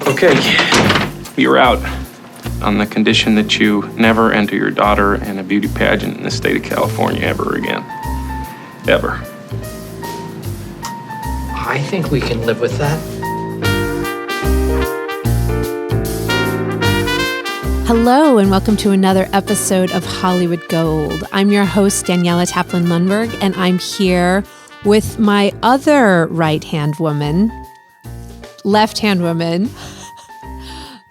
Okay, you're out on the condition that you never enter your daughter in a beauty pageant in the state of California ever again. Ever. I think we can live with that. Hello, and welcome to another episode of Hollywood Gold. I'm your host, Daniela Taplin-Lundberg, and I'm here with my other right-hand woman, left-hand woman,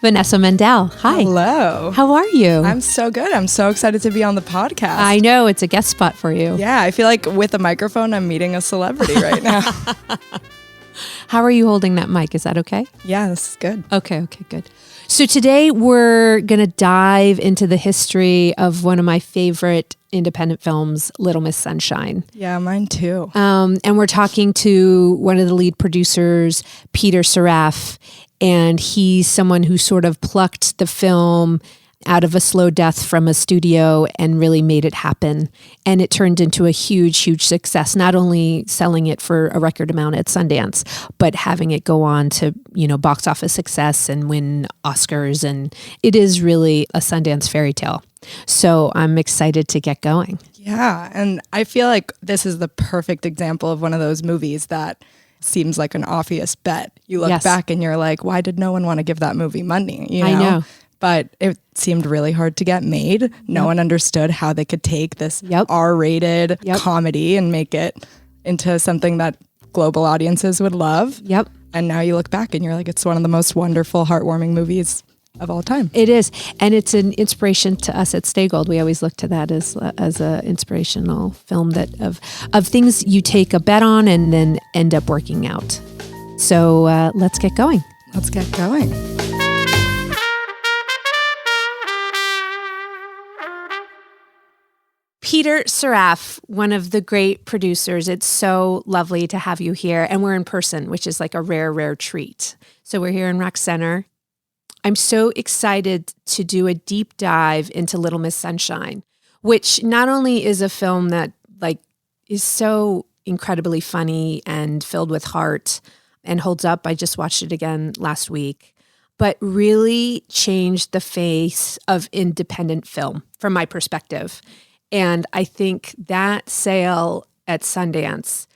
Vanessa Mendel. Hi. Hello. How are you? I'm so good. I'm so excited to be on the podcast. I know, it's a guest spot for you. Yeah, I feel like with a microphone, I'm meeting a celebrity right now. How are you holding that mic? Is that okay? Yeah, this is good. Okay, good. So today we're going to dive into the history of one of my favorite independent films, Little Miss Sunshine. Yeah, mine too. And we're talking to one of the lead producers, Peter Saraf, and he's someone who sort of plucked the film out of a slow death from a studio and really made it happen. And it turned into a huge, huge success, not only selling it for a record amount at Sundance, but having it go on to, box office success and win Oscars. And it is really a Sundance fairy tale. So I'm excited to get going. Yeah, and I feel like this is the perfect example of one of those movies that seems like an obvious bet. You look back and you're like, why did no one want to give that movie money? I know. But it seemed really hard to get made. No one understood how they could take this R-rated comedy and make it into something that global audiences would love. Yep. And now you look back and you're like, it's one of the most wonderful, heartwarming movies of all time. It is. And it's an inspiration to us at Stay Gold. We always look to that as an inspirational film that of things you take a bet on and then end up working out. So let's get going. Let's get going. Peter Saraf, one of the great producers. It's so lovely to have you here. And we're in person, which is like a rare, rare treat. So we're here in Rec Center. I'm so excited to do a deep dive into Little Miss Sunshine, which not only is a film that is so incredibly funny and filled with heart and holds up. I just watched it again last week, but really changed the face of independent film from my perspective. And I think that sale at Sundance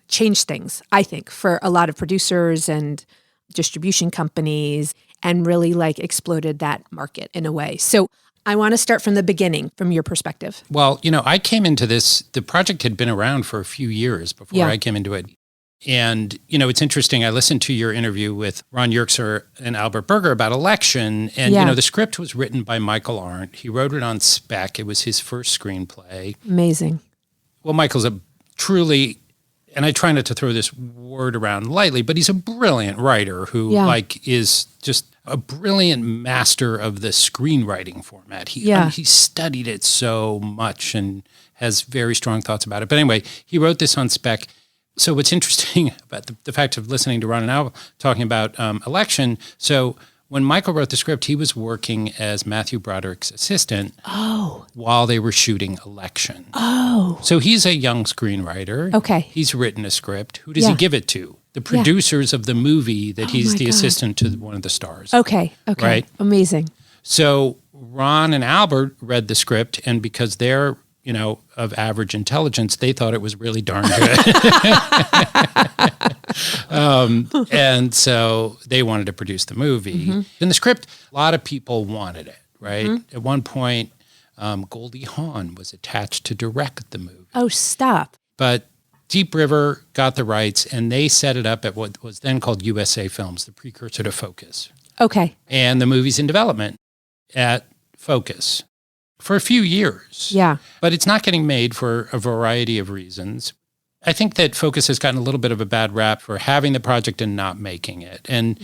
changed things, I think, for a lot of producers and distribution companies, and really exploded that market in a way. So I want to start from the beginning, from your perspective. Well, I came into this, the project had been around for a few years before I came into it. And, it's interesting. I listened to your interview with Ron Yerkser and Albert Berger about Election. And, the script was written by Michael Arndt. He wrote it on spec. It was his first screenplay. Amazing. Well, Michael's a truly, and I try not to throw this word around lightly, but he's a brilliant writer who is just a brilliant master of the screenwriting format. He studied it so much and has very strong thoughts about it. But anyway, he wrote this on spec. So what's interesting about the fact of listening to Ron and Al talking about Election, so when Michael wrote the script, he was working as Matthew Broderick's assistant while they were shooting Election. Oh. So he's a young screenwriter. Okay. He's written a script. Who does he give it to? The producers of the movie that he's the assistant to one of the stars. Okay. Right? Amazing. So Ron and Albert read the script, and because they're of average intelligence, they thought it was really darn good. And so they wanted to produce the movie. Mm-hmm. In the script, a lot of people wanted it, right? Mm-hmm. At one point, Goldie Hawn was attached to direct the movie. Oh, stop. But Deep River got the rights, and they set it up at what was then called USA Films, the precursor to Focus. Okay. And the movie's in development at Focus for a few years. Yeah. But it's not getting made for a variety of reasons. I think that Focus has gotten a little bit of a bad rap for having the project and not making it. And,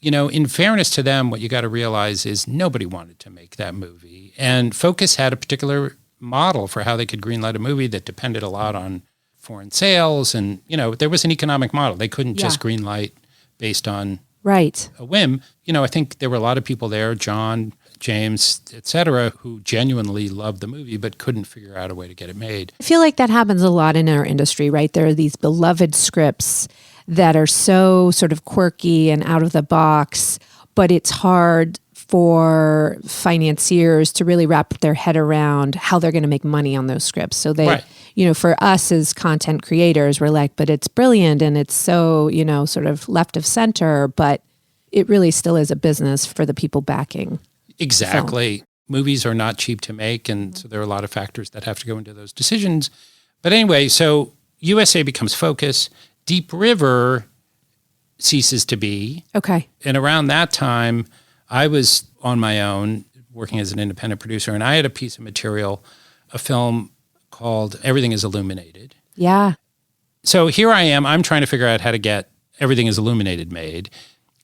in fairness to them, what you got to realize is nobody wanted to make that movie. And Focus had a particular model for how they could greenlight a movie that depended a lot on foreign sales. And, there was an economic model. They couldn't just greenlight based on a whim. I think there were a lot of people there, John, James, et cetera, who genuinely loved the movie but couldn't figure out a way to get it made. I feel like that happens a lot in our industry, right? There are these beloved scripts that are so sort of quirky and out of the box, but it's hard for financiers to really wrap their head around how they're going to make money on those scripts. So they, for us as content creators, we're like, but it's brilliant and it's so, sort of left of center, but it really still is a business for the people backing. Exactly. Movies are not cheap to make, and so there are a lot of factors that have to go into those decisions. But anyway, so USA becomes Focus. Deep River ceases to be. Okay. And around that time, I was on my own working as an independent producer, and I had a piece of material, a film called Everything is Illuminated. Yeah. So here I am. I'm trying to figure out how to get Everything is Illuminated made.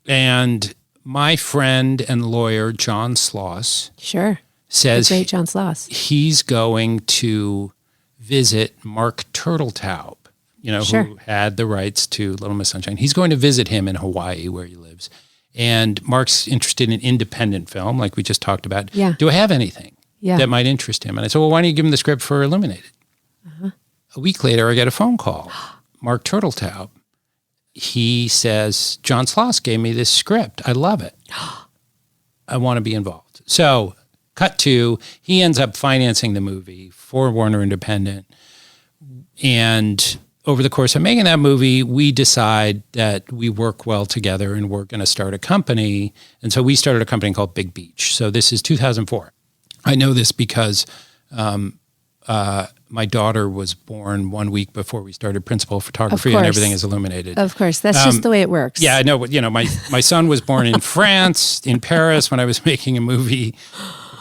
And my friend and lawyer, John Sloss, says the great John Sloss. He's going to visit Mark Turtletaub, who had the rights to Little Miss Sunshine. He's going to visit him in Hawaii, where he lives. And Mark's interested in independent film, like we just talked about. Yeah. Do I have anything that might interest him? And I said, well, why don't you give him the script for Illuminated? A week later, I get a phone call. Mark Turtletaub. He says, John Sloss gave me this script. I love it. I want to be involved. So, cut to, he ends up financing the movie for Warner Independent. And over the course of making that movie, we decide that we work well together and we're going to start a company. And so we started a company called Big Beach. So this is 2004. I know this because my daughter was born 1 week before we started Principal Photography, and Everything is Illuminated. Of course. That's just the way it works. Yeah, I know. But, my son was born in France, in Paris, when I was making a movie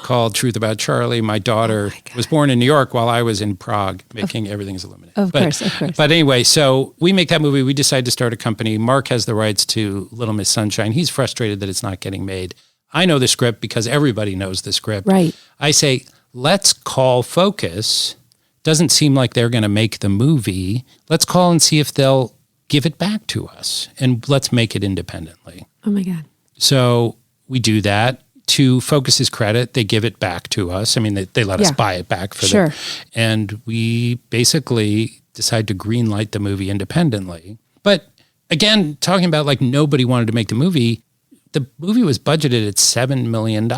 called Truth About Charlie. My daughter was born in New York while I was in Prague making Everything is Illuminated. Of course. But anyway, so we make that movie. We decide to start a company. Mark has the rights to Little Miss Sunshine. He's frustrated that it's not getting made. I know the script because everybody knows the script. Right. I say, let's call Focus. Doesn't seem like they're going to make the movie. Let's call and see if they'll give it back to us, and let's make it independently. Oh my God. So we do that. To Focus's credit, they give it back to us. I mean, they let us buy it back for them. And we basically decide to greenlight the movie independently. But again, talking about like nobody wanted to make the movie was budgeted at $7 million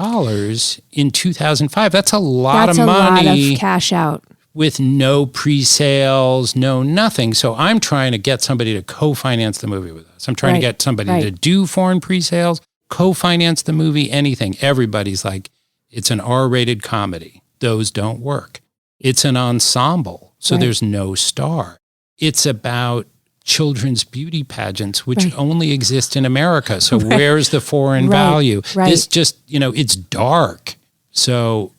in 2005. That's a lot of money. That's a lot of cash out. With no pre-sales, no nothing. So I'm trying to get somebody to co-finance the movie with us. I'm trying to get somebody to do foreign pre-sales, co-finance the movie, anything. Everybody's like, it's an R-rated comedy. Those don't work. It's an ensemble, so there's no star. It's about children's beauty pageants, which only exist in America. So where's the foreign value? This just, it's dark. So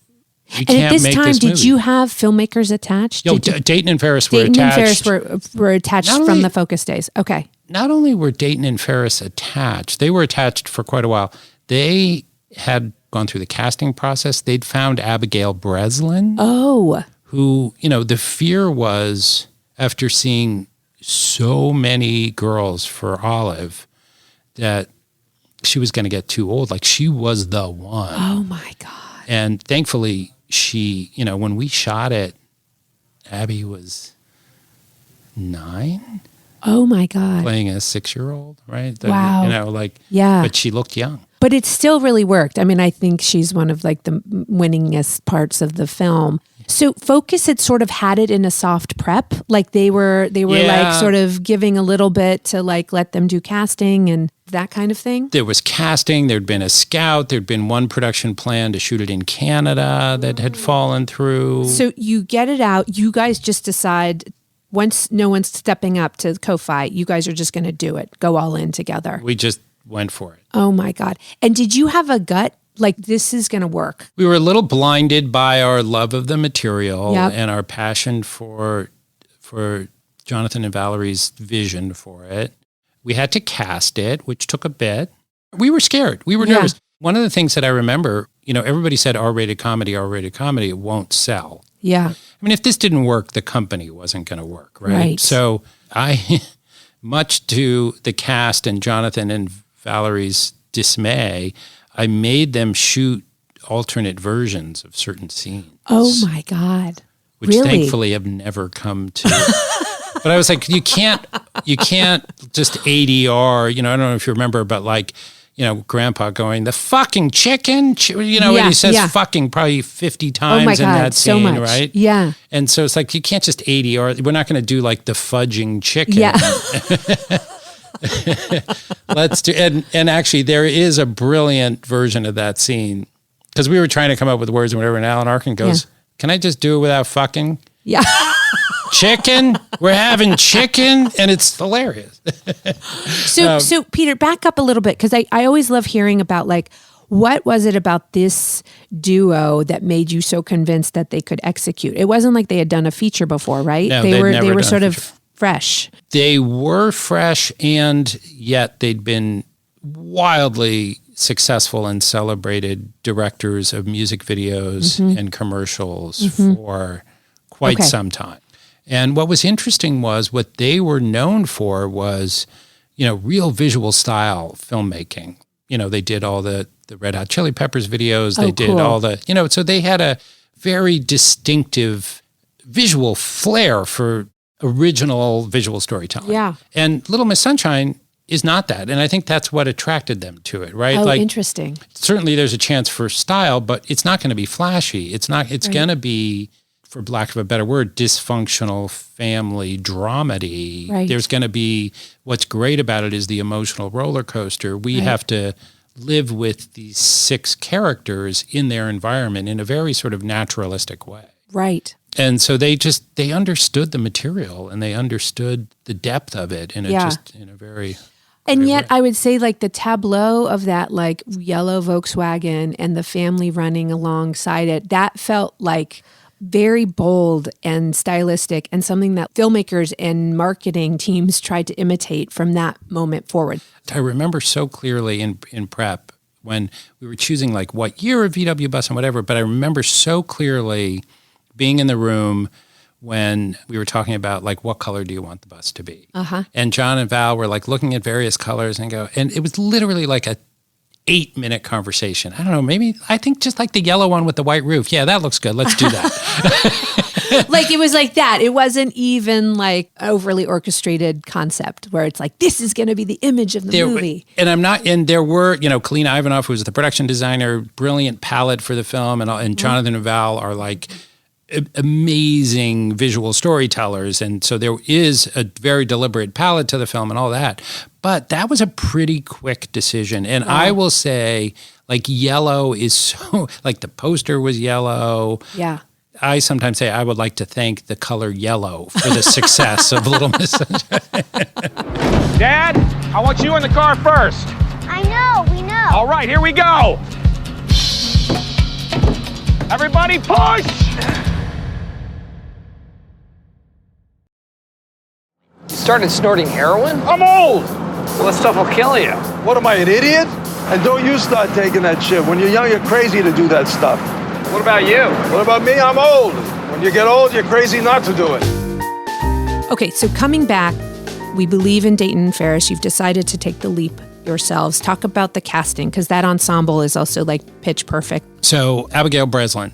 we can't at this make time, this did movie. you have filmmakers attached? Dayton and Ferris were attached. Dayton and Ferris were attached from the Focus days. Okay. Not only were Dayton and Ferris attached, they were attached for quite a while. They had gone through the casting process. They'd found Abigail Breslin. Oh. Who, the fear was, after seeing so many girls for Olive, that she was going to get too old. Like, she was the one. Oh my God. And thankfully, she, when we shot it, Abby was 9. Oh my God. Playing a 6-year-old, right? Wow. But she looked young. But it still really worked. I mean, I think she's one of like the winningest parts of the film. So Focus had sort of had it in a soft prep. Like they were like sort of giving a little bit to like let them do casting and that kind of thing. There was casting. There'd been a scout. There'd been one production plan to shoot it in Canada that had fallen through. So you get it out. You guys just decide, once no one's stepping up to co-fi, you guys are just going to do it. Go all in together. We just went for it. Oh my God. And did you have a gut? Like, this is going to work? We were a little blinded by our love of the material and our passion for Jonathan and Valerie's vision for it. We had to cast it, which took a bit. We were scared. We were nervous. One of the things that I remember, everybody said R-rated comedy, it won't sell. Yeah. I mean, if this didn't work, the company wasn't going to work, right? So I, much to the cast and Jonathan and Valerie's dismay, I made them shoot alternate versions of certain scenes. Oh my God. Which thankfully have never come to. But I was like, you can't just ADR, I don't know if you remember, but like Grandpa going, the fucking chicken, when he says fucking probably 50 times in that scene, so much. Right? Yeah. And so it's like, you can't just 80, or we're not going to do like the fudging chicken. Yeah. Let's do, and actually there is a brilliant version of that scene, because we were trying to come up with words and whatever, and Alan Arkin goes, can I just do it without fucking? Yeah. Chicken, we're having chicken, and it's hilarious. So Peter, back up a little bit, because I always love hearing about, like, what was it about this duo that made you so convinced that they could execute? It wasn't like they had done a feature before, right? No, they were sort of fresh. They were fresh, and yet they'd been wildly successful and celebrated directors of music videos and commercials for quite some time. And what was interesting was what they were known for was, real visual style filmmaking. They did all the Red Hot Chili Peppers videos. They did all the, so they had a very distinctive visual flair for original visual storytelling. Yeah. And Little Miss Sunshine is not that. And I think that's what attracted them to it, right? Oh, interesting. Certainly there's a chance for style, but it's not going to be flashy. It's going to be, for lack of a better word, dysfunctional family dramedy. Right. There's going to be, what's great about it is the emotional roller coaster. We have to live with these 6 characters in their environment in a very sort of naturalistic way. Right. And so they understood the material, and they understood the depth of it in a very... And yet I would say, like, the tableau of that, like, yellow Volkswagen and the family running alongside it, that felt like very bold and stylistic, and something that filmmakers and marketing teams tried to imitate from that moment forward. I remember so clearly in prep when we were choosing, like, what year of VW bus and whatever, but I remember so clearly being in the room when we were talking about, like, what color do you want the bus to be? And John and Val were, like, looking at various colors and it was literally like a 8-minute conversation. I don't know, I think just like the yellow one with the white roof. Yeah, that looks good. Let's do that. Like, it was like that. It wasn't even like overly orchestrated concept where it's like, this is going to be the image of the movie. And there were, Colleen Ivanov, who was the production designer, brilliant palette for the film, and Jonathan and Val are like amazing visual storytellers. And so there is a very deliberate palette to the film and all that. But that was a pretty quick decision. And I will say, like, yellow is so, like, the poster was yellow. Yeah. I sometimes say I would like to thank the color yellow for the success of Little Miss Sunshine. Dad, I want you in the car first. I know, we know. All right, here we go. Everybody push! You started snorting heroin? I'm old. Well, that stuff will kill you. What am I, an idiot? And don't you start taking that shit. When you're young, you're crazy to do that stuff. What about you? What about me? I'm old. When you get old, you're crazy not to do it. Okay, so coming back, we believe in Dayton and Ferris. You've decided to take the leap yourselves. Talk about the casting, because that ensemble is also, like, pitch perfect. So Abigail Breslin.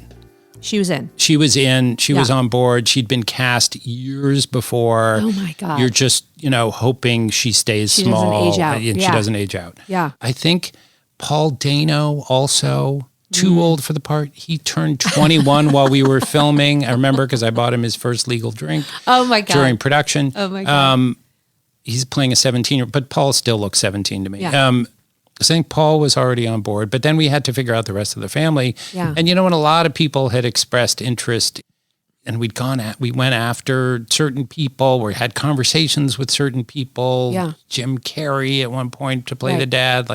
She was in. She was on board. She'd been cast years before. Oh my God. You're just, hoping she stays small. Doesn't age out. And Yeah. she doesn't age out. Yeah. I think Paul Dano also, too old for the part. He turned 21 while we were filming. I remember because I bought him his first legal drink. Oh my God. During production. Oh my God. He's playing a 17-year-old, but Paul still looks 17 to me. Yeah. I think Paul was already on board, but then we had to figure out the rest of the family. Yeah. And when a lot of people had expressed interest, and we went after certain people, we had conversations with certain people. Yeah. Jim Carrey at one point to play the dad,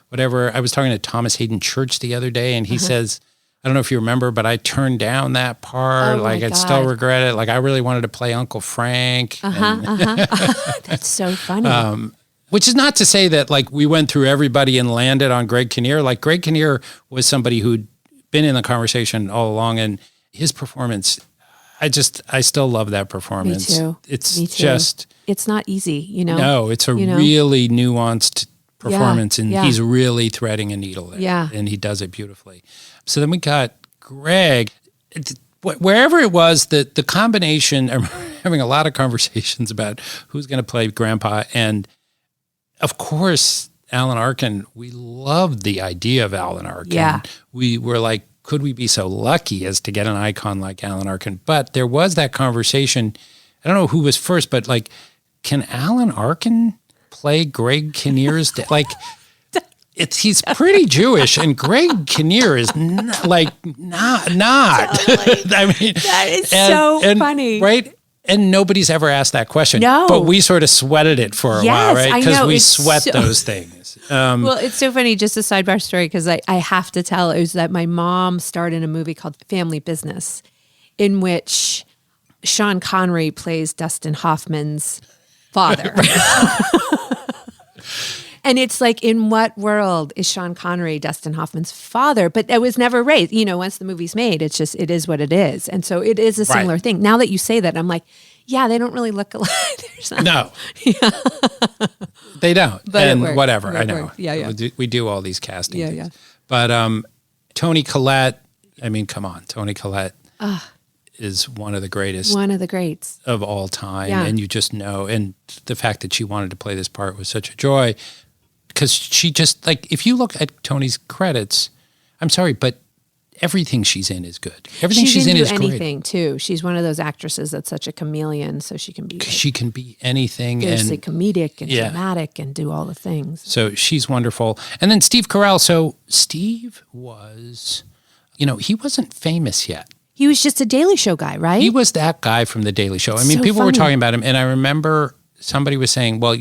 whatever. I was talking to Thomas Hayden Church the other day, and he says, I don't know if you remember, but I turned down that part. Oh my I God. still regret it. Like, I really wanted to play Uncle Frank. That's so funny. Which is not to say that, like, we went through everybody and landed on Greg Kinnear. Like, Greg Kinnear was somebody who'd been in the conversation all along, and his performance, I still love that performance. Me too. It's Me too. just... It's not easy, No, it's a really nuanced performance, and he's really threading a needle there. Yeah. And he does it beautifully. So then we got Greg. Wherever it was, the combination, I'm having a lot of conversations about who's going to play Grandpa, and of course, Alan Arkin, we loved the idea of Alan Arkin. Yeah. We were like, could we be so lucky as to get an icon like Alan Arkin? But there was that conversation. I don't know who was first, but like, can Alan Arkin play Greg Kinnear's dad? Like, he's pretty Jewish, and Greg Kinnear is not. Totally. I mean, that is so funny, right? And nobody's ever asked that question. No, but we sort of sweated it for a while, right? Because we sweat those things. Well, it's so funny. Just a sidebar story, because I have to tell. It was that my mom starred in a movie called Family Business, in which Sean Connery plays Dustin Hoffman's father. And it's like, in what world is Sean Connery Dustin Hoffman's father? But it was never raised. Once the movie's made, it's just, it is what it is. And so it is a similar thing. Now that you say that, I'm like, yeah, they don't really look alike. No. Yeah. They don't. But and whatever, I know. Yeah. We do all these casting things. Yeah. But Toni Collette, I mean, come on. Toni Collette is one of the greatest. One of the greats. Of all time. Yeah. And you just know. And the fact that she wanted to play this part was such a joy. Because she just, like, if you look at Toni's credits, I'm sorry, but everything she's in is good. Everything she's in is great. She can do anything, too. She's one of those actresses that's such a chameleon, so she can be... She can be anything. Fiercely comedic and dramatic and do all the things. So she's wonderful. And then Steve Carrell. So Steve was, he wasn't famous yet. He was just a Daily Show guy, right? He was that guy from the Daily Show. I mean, people were talking about him, and I remember somebody was saying, well,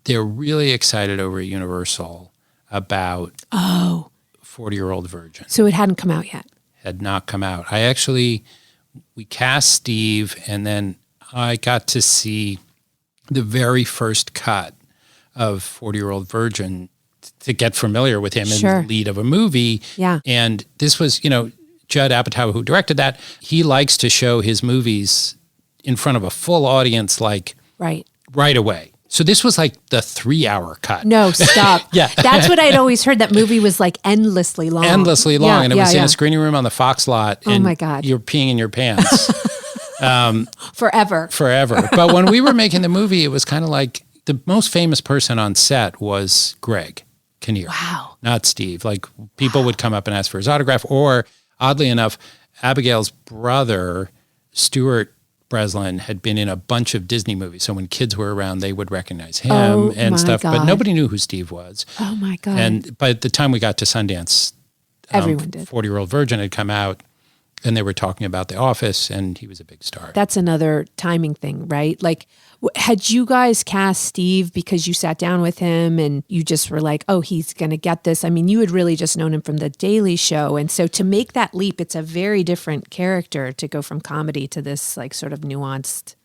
they're really excited over at Universal about 40-Year-Old Virgin. So it hadn't come out yet. Had not come out. We cast Steve, and then I got to see the very first cut of 40-Year-Old Virgin to get familiar with him in the lead of a movie. Yeah. And this was, Judd Apatow, who directed that, he likes to show his movies in front of a full audience, like right away. So this was like the 3-hour cut. No, stop. Yeah. That's what I'd always heard. That movie was like endlessly long. Endlessly long. And it was in a screening room on the Fox lot. Oh my God. You're peeing in your pants. Forever. But when we were making the movie, it was kind of like the most famous person on set was Greg Kinnear. Wow. Not Steve. Like, people would come up and ask for his autograph. Or, oddly enough, Abigail's brother, Stuart Breslin, had been in a bunch of Disney movies. So when kids were around, they would recognize him and stuff. God. But nobody knew who Steve was. Oh, my God. And by the time we got to Sundance, everyone did. 40-Year-Old Virgin had come out, and they were talking about The Office, and he was a big star. That's another timing thing, right? Like, had you guys cast Steve because you sat down with him and you just were like, oh, he's going to get this? I mean, you had really just known him from The Daily Show. And so to make that leap, it's a very different character to go from comedy to this like sort of nuanced,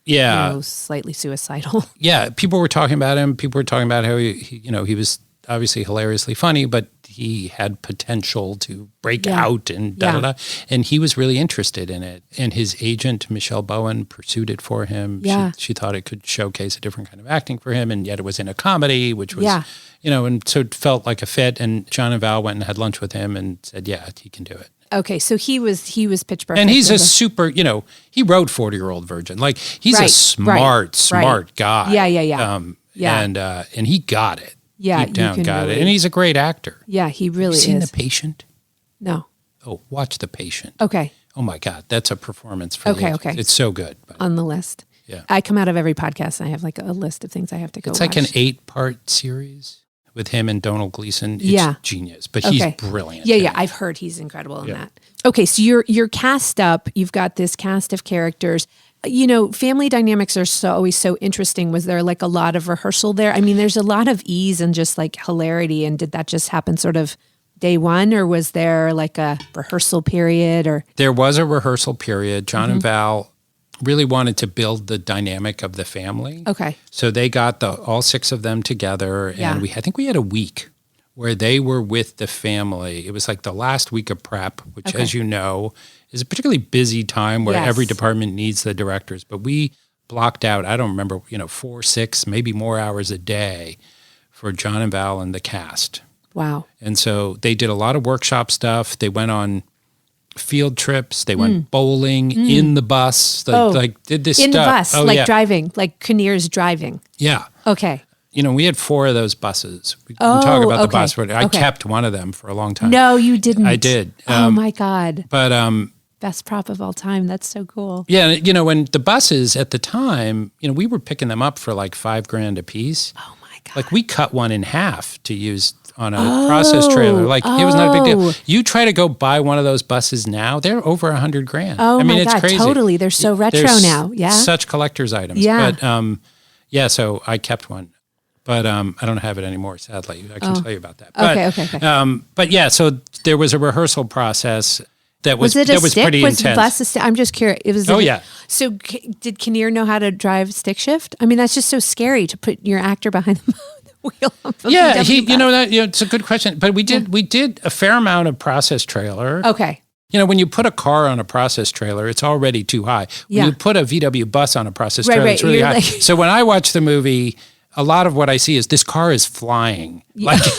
slightly suicidal. Yeah, people were talking about him. People were talking about how he was obviously hilariously funny, but he had potential to break out and da-da-da. And he was really interested in it. And his agent, Michelle Bowen, pursued it for him. Yeah. She thought it could showcase a different kind of acting for him, and yet it was in a comedy, which was, and so it felt like a fit. And John and Val went and had lunch with him and said, yeah, he can do it. Okay, so he was pitch perfect. And he's a super, he wrote 40-Year-Old Virgin. Like, he's a smart guy. Yeah. And he got it. Yeah, deep down got it. And he's a great actor. Yeah, he really is. Have you seen The Patient? No. Oh, watch The Patient. Okay. Oh my God, that's a performance for the Okay. It's so good. On the list. Yeah. I come out of every podcast and I have like a list of things I have to go watch. It's like an 8-part series with him and Donald Gleason. It's genius, but he's brilliant. Yeah. I've heard he's incredible in that. Okay, so you're cast up. You've got this cast of characters. Family dynamics are always so interesting. Was there like a lot of rehearsal there? I mean, there's a lot of ease and just like hilarity. And did that just happen sort of day one, or was there like a rehearsal period? Or there was a rehearsal period. John and Val really wanted to build the dynamic of the family. Okay. So they got all 6 of them together, and I think we had a week where they were with the family. It was like the last week of prep, which, as you know, is a particularly busy time where every department needs the directors. But we blocked out, I don't remember, 4, 6, maybe more hours a day for John and Val and the cast. Wow. And so they did a lot of workshop stuff. They went on field trips. They went bowling in the bus. Did this in stuff. The bus, driving, like Kinnear's driving. Yeah. Okay. we had 4 of those buses. We can talk about the bus, but I kept one of them for a long time. No, you didn't. I did. Oh my God. But best prop of all time. That's so cool. Yeah, when the buses at the time, we were picking them up for like $5,000 a piece. Oh my God. Like we cut one in half to use on a process trailer. Like it was not a big deal. You try to go buy one of those buses now, they're over $100,000. Oh I mean, my it's God, crazy. totally. They're so retro now. Yeah. Such collector's items. Yeah. But so I kept one. But I don't have it anymore, sadly. I can tell you about that. Okay. But yeah, so there was a rehearsal process that was it a stick? pretty was intense. The bus a stick? I'm just curious. It was. So did Kinnear know how to drive stick shift? I mean, that's just so scary to put your actor behind the wheel. Yeah, it's a good question. But we did a fair amount of process trailer. Okay. When you put a car on a process trailer, it's already too high. When you put a VW bus on a process trailer, it's really high. So when I watch the movie, a lot of what I see is this car is flying. Yeah. So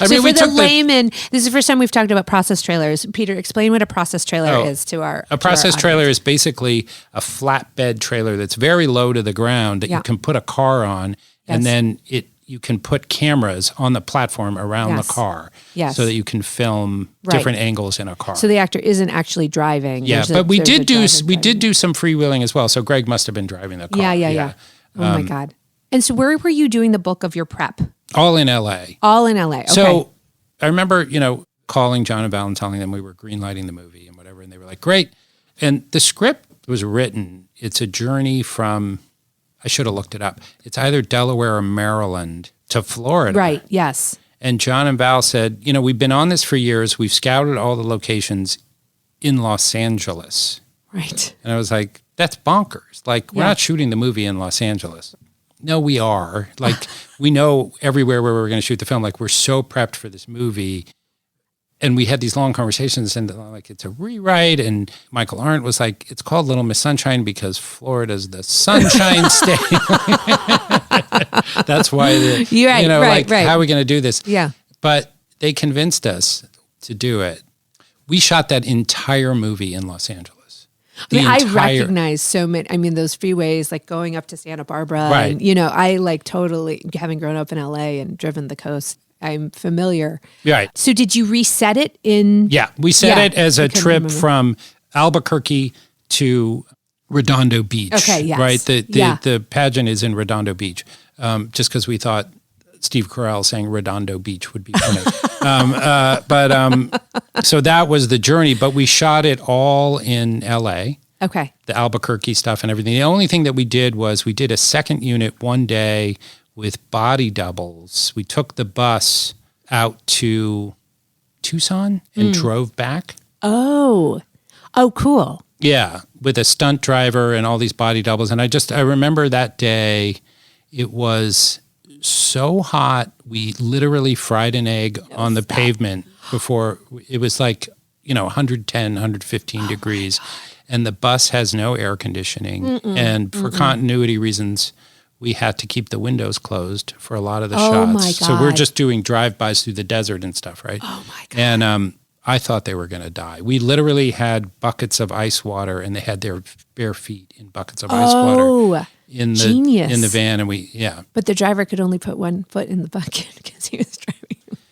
for the layman, this is the first time we've talked about process trailers. Peter, explain what a process trailer is to our A process trailer is basically a flatbed trailer that's very low to the ground that you can put a car on, and then you can put cameras on the platform around the car so that you can film different angles in a car. So the actor isn't actually driving. Yeah, but we did do some freewheeling as well. So Greg must have been driving the car. Yeah. Oh my God. And so where were you doing the bulk of your prep? All in LA. All in LA. Okay. So I remember, calling John and Val and telling them we were greenlighting the movie and whatever. And they were like, great. And the script was written. It's a journey from, I should have looked it up. It's either Delaware or Maryland to Florida. Right. Yes. And John and Val said, we've been on this for years. We've scouted all the locations in Los Angeles. Right. And I was like, that's bonkers. Like, we're not shooting the movie in Los Angeles. No, we are. Like, we know everywhere where we're going to shoot the film. Like, we're so prepped for this movie. And we had these long conversations, and like, it's a rewrite. And Michael Arndt was like, it's called Little Miss Sunshine because Florida's the sunshine state. That's why, how are we going to do this? Yeah. But they convinced us to do it. We shot that entire movie in Los Angeles. I recognize so many. I mean, those freeways, like going up to Santa Barbara. Right. And, I like totally, having grown up in LA and driven the coast, I'm familiar. Right. So did you reset it in? Yeah, we set it as a trip from Albuquerque to Redondo Beach. Okay, yes. Right? The pageant is in Redondo Beach, just because we thought Steve Carrell saying Redondo Beach would be funny. So that was the journey, but we shot it all in LA. Okay. The Albuquerque stuff and everything. The only thing that we did was we did a second unit one day with body doubles. We took the bus out to Tucson and drove back. Oh, cool. Yeah, with a stunt driver and all these body doubles. And I remember that day, it was so hot, we literally fried an egg on the pavement before. It was like, 110, 115 degrees. And the bus has no air conditioning. And for continuity reasons, we had to keep the windows closed for a lot of the shots. My God. So we're just doing drive-bys through the desert and stuff, right? Oh my God. And I thought they were going to die. We literally had buckets of ice water, and they had their bare feet in buckets of ice water in the van, and But the driver could only put one foot in the bucket because he was driving.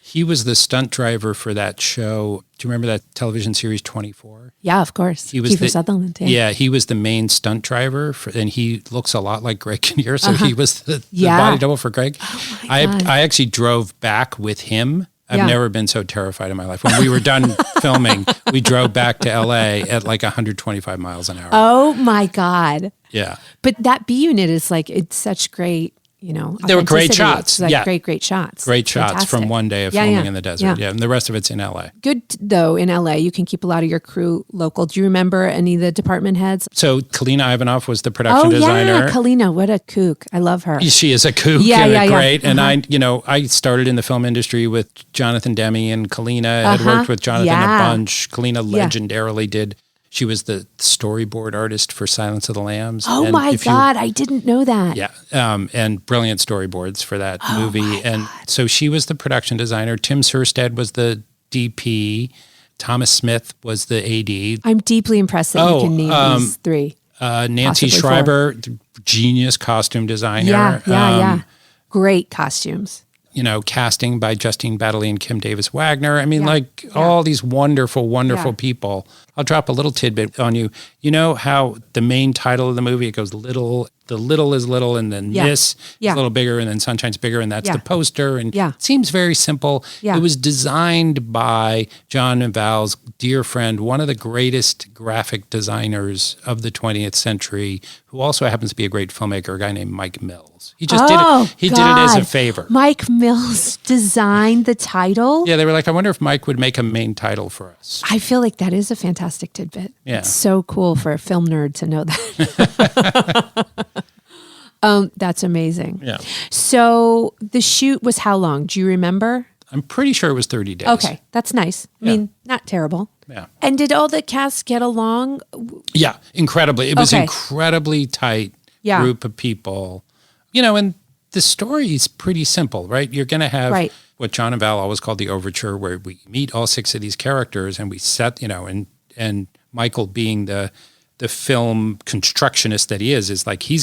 He was the stunt driver for that show. Do you remember that television series 24? Yeah, of course. He was Kiefer Sutherland. Yeah, he was the main stunt driver, and he looks a lot like Greg Kinnear, so he was the body double for Greg. Oh my God. I actually drove back with him. I've never been so terrified in my life. When we were done filming, we drove back to LA at like 125 miles an hour. Oh my God. Yeah. But that B unit is like, it's such great, They were great shots. It's like great shots. Great shots Fantastic. from one day of filming in the desert. Yeah. And the rest of it's in LA. Good though, in LA, you can keep a lot of your crew local. Do you remember any of the department heads? So Kalina Ivanov was the production designer. Oh yeah, Kalina, what a kook. I love her. She is a kook great. And I started in the film industry with Jonathan Demme, and Kalina had worked with Jonathan a bunch. Kalina legendarily did. She was the storyboard artist for Silence of the Lambs. Oh my God, I didn't know that. Yeah, and brilliant storyboards for that movie. And so she was the production designer. Tim Surstead was the DP. Thomas Smith was the AD. I'm deeply impressed that you can name these three. Nancy Possibly Schreiber, the genius costume designer. Yeah. Great costumes. Casting by Justine Baddeley and Kim Davis Wagner. I mean, all these wonderful, wonderful people. I'll drop a little tidbit on you. You know how the main title of the movie, it goes little, the little is little, and then Miss is a little bigger, and then Sunshine's bigger, and that's the poster. And it seems very simple. It was designed by John and Val's dear friend, one of the greatest graphic designers of the 20th century, who also happens to be a great filmmaker, a guy named Mike Mills. He just did it. He did it as a favor. Mike Mills designed the title? Yeah, they were like, I wonder if Mike would make a main title for us. I feel like that is a fantastic tidbit. Yeah. It's so cool for a film nerd to know that. That's amazing. Yeah. So the shoot was how long? Do you remember? I'm pretty sure it was 30 days. Okay, that's nice. I mean, not terrible. Yeah. And did all the cast get along? Yeah, incredibly. It was incredibly tight group of people. And the story is pretty simple, right? You're going to have what John and Val always called the overture, where we meet all 6 of these characters and we set, and Michael being the film constructionist that he is like you're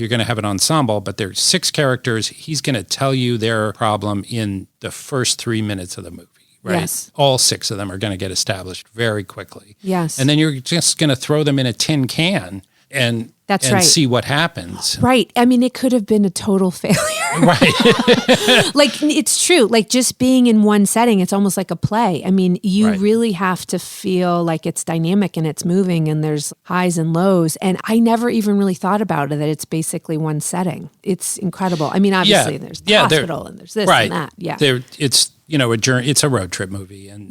going to have an ensemble, but there's 6 characters. He's going to tell you their problem in the first 3 minutes of the movie. Right? Yes. All 6 of them are going to get established very quickly. Yes. And then you're just going to throw them in a tin can and see what happens. Right. I mean, it could have been a total failure. Right. It's true. Just being in one setting, it's almost like a play. I mean, you really have to feel like it's dynamic and it's moving and there's highs and lows. And I never even really thought about it, that it's basically one setting. It's incredible. I mean, obviously there's the hospital and there's this and that. Yeah. It's a journey. It's a road trip movie, and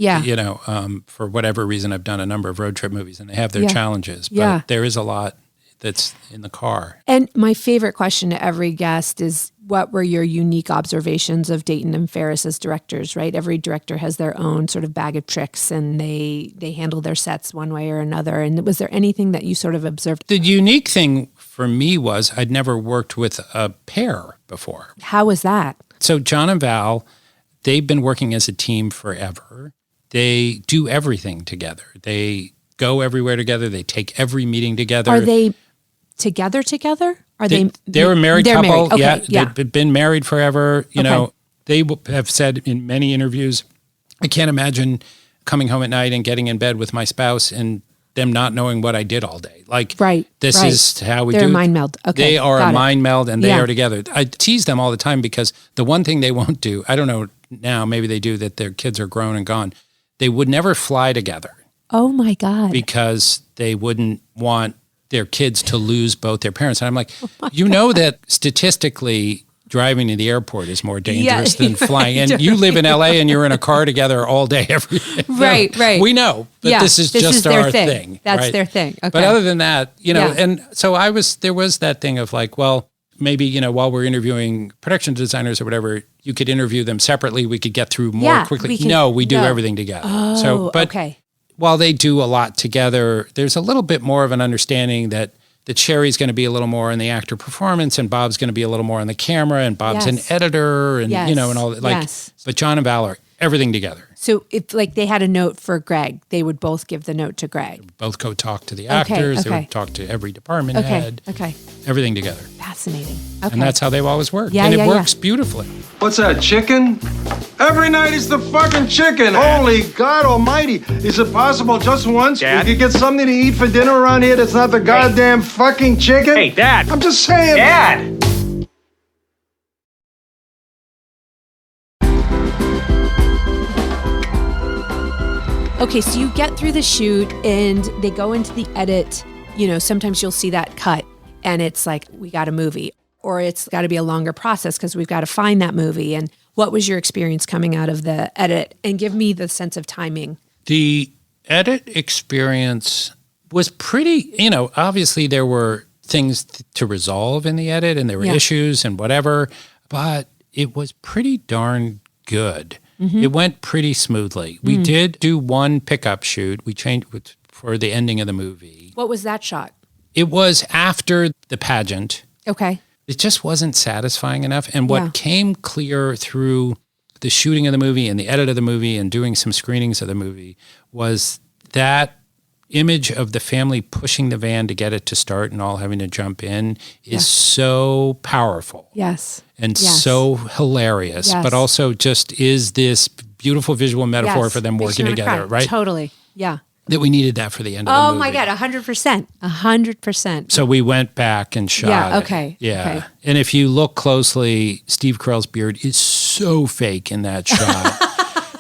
for whatever reason, I've done a number of road trip movies, and they have their challenges. But there is a lot that's in the car. And my favorite question to every guest is, what were your unique observations of Dayton and Ferris as directors? Right, every director has their own sort of bag of tricks, and they handle their sets one way or another. And was there anything that you sort of observed? The unique thing for me was I'd never worked with a pair before. How was that? So John and Val, they've been working as a team forever. They do everything together. They go everywhere together. They take every meeting together. Are they together? Are they're a married couple. Married. Okay, They've been married forever. They have said in many interviews, I can't imagine coming home at night and getting in bed with my spouse and them not knowing what I did all day. This is how we do. They're a mind meld. Okay, they are a mind meld, and they are together. I tease them all the time because the one thing they won't do, I don't know now, maybe they do, that their kids are grown and gone. They would never fly together. Oh my God. Because they wouldn't want their kids to lose both their parents. And I'm like, that statistically driving to the airport is more dangerous than flying. And you live in LA and you're in a car together all day, every day. Right. We know, but this is just our thing. That's their thing. Okay. But other than that, and so there was that thing of like, well, maybe, while we're interviewing production designers or whatever, you could interview them separately. We could get through more quickly. We do everything together. Oh, okay. While they do a lot together, there's a little bit more of an understanding that Sherry's going to be a little more in the actor performance, and Bob's going to be a little more on the camera, and Bob's an editor, and and all that. But John and Val are everything together. So if they had a note for Greg, they would both give the note to Greg. Both go talk to the actors. They would talk to every department head. Okay. Everything together. Fascinating. Okay. And that's how they've always worked. Yeah, and it works beautifully. What's that, chicken? Every night is the fucking chicken. Holy God almighty. Is it possible just once Dad? we could get something to eat for dinner around here that's not the goddamn fucking chicken? Hey, Dad! I'm just saying. Dad! Okay, so you get through the shoot and they go into the edit. Sometimes you'll see that cut and it's like, we got a movie, or it's got to be a longer process because we've got to find that movie. And what was your experience coming out of the edit? And give me the sense of timing. The edit experience was pretty, obviously there were things to resolve in the edit and there were issues and whatever, but it was pretty darn good. Mm-hmm. It went pretty smoothly. We did do one pickup shoot. We changed for the ending of the movie. What was that shot? It was after the pageant. Okay. It just wasn't satisfying enough. And what came clear through the shooting of the movie and the edit of the movie and doing some screenings of the movie was that image of the family pushing the van to get it to start and all having to jump in is so powerful. Yes. And so hilarious, but also just is this beautiful visual metaphor for them working together, right? Totally. Yeah. That we needed that for the end of the movie. Oh my God, 100%. 100%. So we went back and shot okay. it. Yeah. Okay. And if you look closely, Steve Carell's beard is so fake in that shot.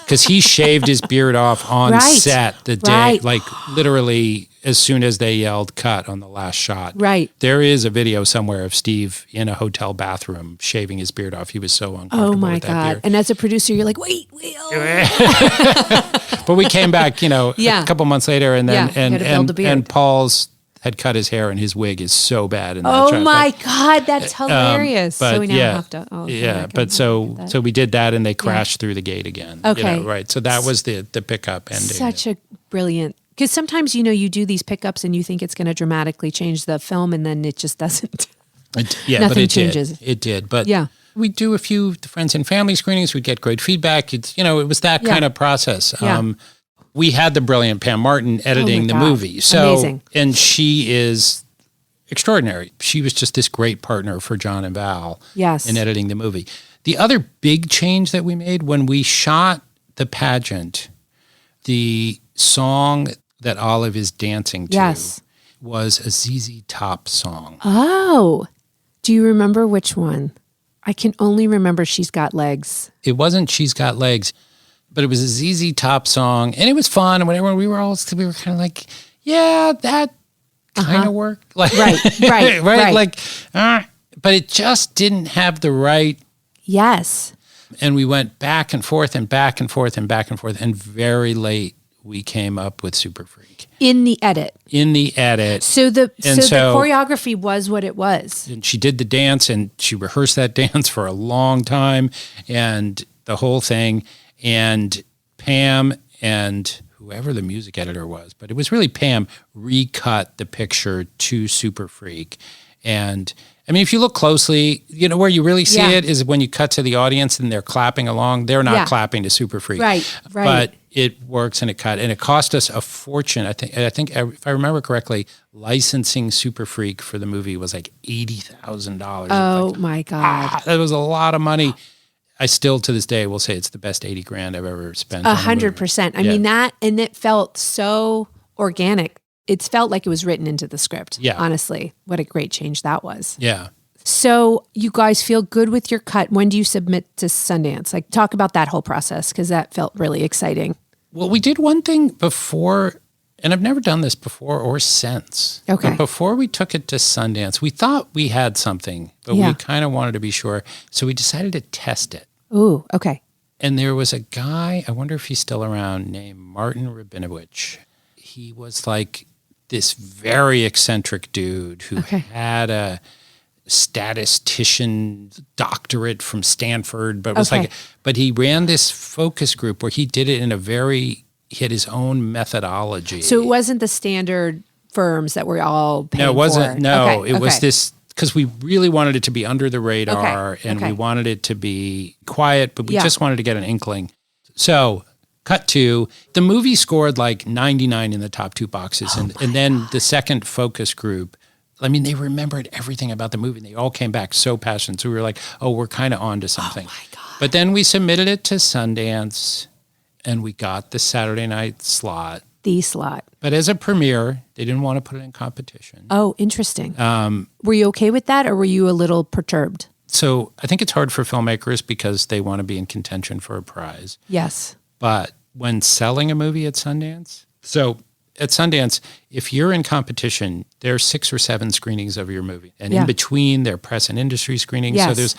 Because he shaved his beard off on set the day, like literally as soon as they yelled cut on the last shot. Right. There is a video somewhere of Steve in a hotel bathroom shaving his beard off. He was so uncomfortable with that beard. And as a producer, you're like, wait. Oh. But we came back, a couple months later, and then and Paul's had cut his hair, and his wig is so bad in that shot. Oh my God, that's hilarious. But so we now have to. Oh, but so we did that, and they crashed through the gate again. Okay, right. So that was the pickup ending. Such a brilliant. Because sometimes you do these pickups, and you think it's going to dramatically change the film, and then it just doesn't. Nothing changes. It did, but we do a few friends and family screenings. We get great feedback. It's it was that kind of process. Yeah. We had the brilliant Pam Martin editing the movie. So, amazing. And she is extraordinary. She was just this great partner for John and Val in editing the movie. The other big change that we made when we shot the pageant, the song that Olive is dancing to was a ZZ Top song. Oh, do you remember which one? I can only remember She's Got Legs. It wasn't She's Got Legs, but it was a ZZ Top song, and it was fun. And whatever, we were kind of like, that kind of worked. Like, right. Like, but it just didn't have the right. Yes. And we went back and forth and back and forth and back and forth, and very late we came up with Super Freak. In the edit. So the choreography was what it was. And she did the dance, and she rehearsed that dance for a long time, and the whole thing. And Pam and whoever the music editor was, but it was really Pam, recut the picture to Super Freak. And I mean, if you look closely, where you really see it is when you cut to the audience and they're clapping along. They're not clapping to Super Freak. Right. But it works, and it cut. And it cost us a fortune. I think if I remember correctly, licensing Super Freak for the movie was like $80,000. Oh my God. That was a lot of money. I still, to this day, will say it's the best $80,000 I've ever spent. 100%. I mean, that, and it felt so organic. It felt like it was written into the script. Yeah. Honestly, what a great change that was. Yeah. So you guys feel good with your cut. When do you submit to Sundance? Like, talk about that whole process, because that felt really exciting. Well, we did one thing before, and I've never done this before or since. Okay. But before we took it to Sundance, we thought we had something, but we kind of wanted to be sure. So we decided to test it. Ooh, okay. And there was a guy, I wonder if he's still around, named Martin Rabinowitz. He was like this very eccentric dude who had a statistician doctorate from Stanford, but was but he ran this focus group where he did it in he had his own methodology. So it wasn't the standard firms that we're all paying for. No, it wasn't. No, it was this, because we really wanted it to be under the radar and we wanted it to be quiet, but we just wanted to get an inkling. So cut to, the movie scored like 99 in the top 2 boxes. And then the second focus group, I mean, they remembered everything about the movie. And they all came back so passionate. So we were like, oh, we're kind of on to something. Oh my God. But then we submitted it to Sundance, and we got the Saturday night slot. The slot. But as a premiere, they didn't want to put it in competition. Oh, interesting. Were you okay with that, or were you a little perturbed? So I think it's hard for filmmakers because they want to be in contention for a prize. Yes. But when selling a movie at Sundance, so at Sundance, if you're in competition, there are 6 or 7 screenings of your movie. And in between, there are press and industry screenings. Yes. So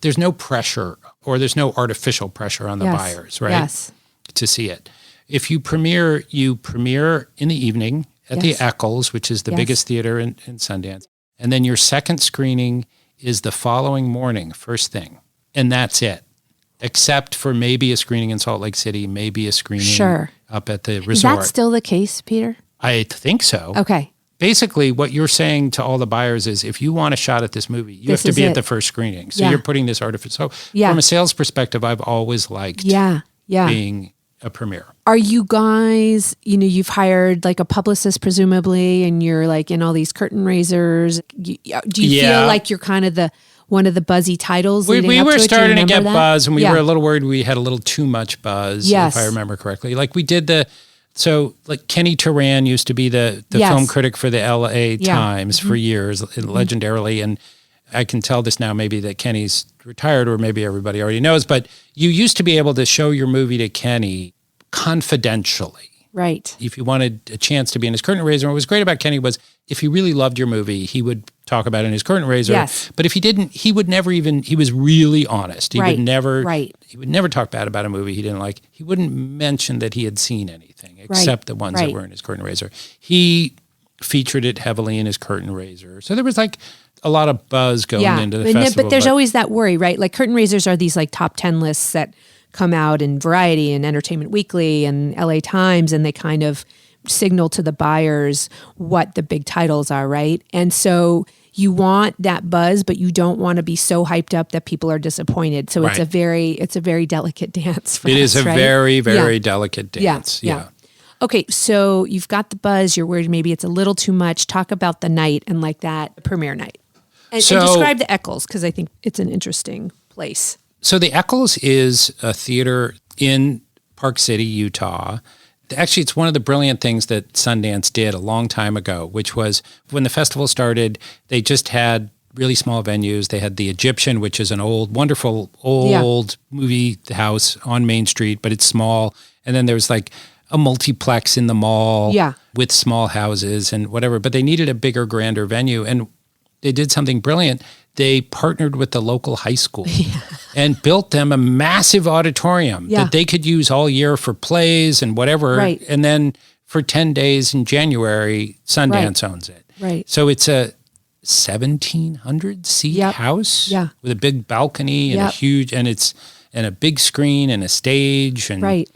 there's no pressure, or there's no artificial pressure on the buyers, right? Yes. To see it. If you premiere in the evening at the Eccles, which is the biggest theater in Sundance. And then your second screening is the following morning, first thing. And that's it. Except for maybe a screening in Salt Lake City, maybe a screening up at the resort. Is that still the case, Peter? I think so. Okay. Basically, what you're saying to all the buyers is, if you want a shot at this movie, you have to be at the first screening. So you're putting this artificial. So from a sales perspective, I've always liked being a premiere. Are you guys, you've hired like a publicist presumably, and you're like in all these curtain raisers. Do you feel like you're kind of one of the buzzy titles? We were starting to get buzz, and we were a little worried we had a little too much buzz, if I remember correctly. Like we did like Kenny Turan used to be the film critic for the LA Times for years, legendarily, and I can tell this now maybe that Kenny's retired, or maybe everybody already knows, but you used to be able to show your movie to Kenny confidentially. Right. If you wanted a chance to be in his curtain raiser. And what was great about Kenny was if he really loved your movie, he would talk about it in his curtain raiser. Yes. But if he didn't, he would never he was really honest. He would never, Right. He would never talk bad about a movie he didn't like. He wouldn't mention that he had seen anything except the ones that were in his curtain raiser. He featured it heavily in his curtain raiser. So there was like a lot of buzz going into the festival. But there's always that worry, right? Like curtain raisers are these like top 10 lists that come out in Variety and Entertainment Weekly and LA Times, and they kind of signal to the buyers what the big titles are, right? And so you want that buzz, but you don't want to be so hyped up that people are disappointed. So it's a very delicate dance for us, It is a right? very, very delicate dance. Yeah. Okay, so you've got the buzz, you're worried maybe it's a little too much. Talk about the night and like that premiere night. And describe the Eccles, because I think it's an interesting place. So the Eccles is a theater in Park City, Utah. Actually, it's one of the brilliant things that Sundance did a long time ago, which was when the festival started, they just had really small venues. They had the Egyptian, which is an wonderful movie house on Main Street, but it's small. And then there was like a multiplex in the mall with small houses and whatever. But they needed a bigger, grander venue. And they did something brilliant. They partnered with the local high school and built them a massive auditorium that they could use all year for plays and whatever. Right. And then for 10 days in January, Sundance owns it. Right. So it's a 1,700 seat house with a big balcony and a big screen and a stage. And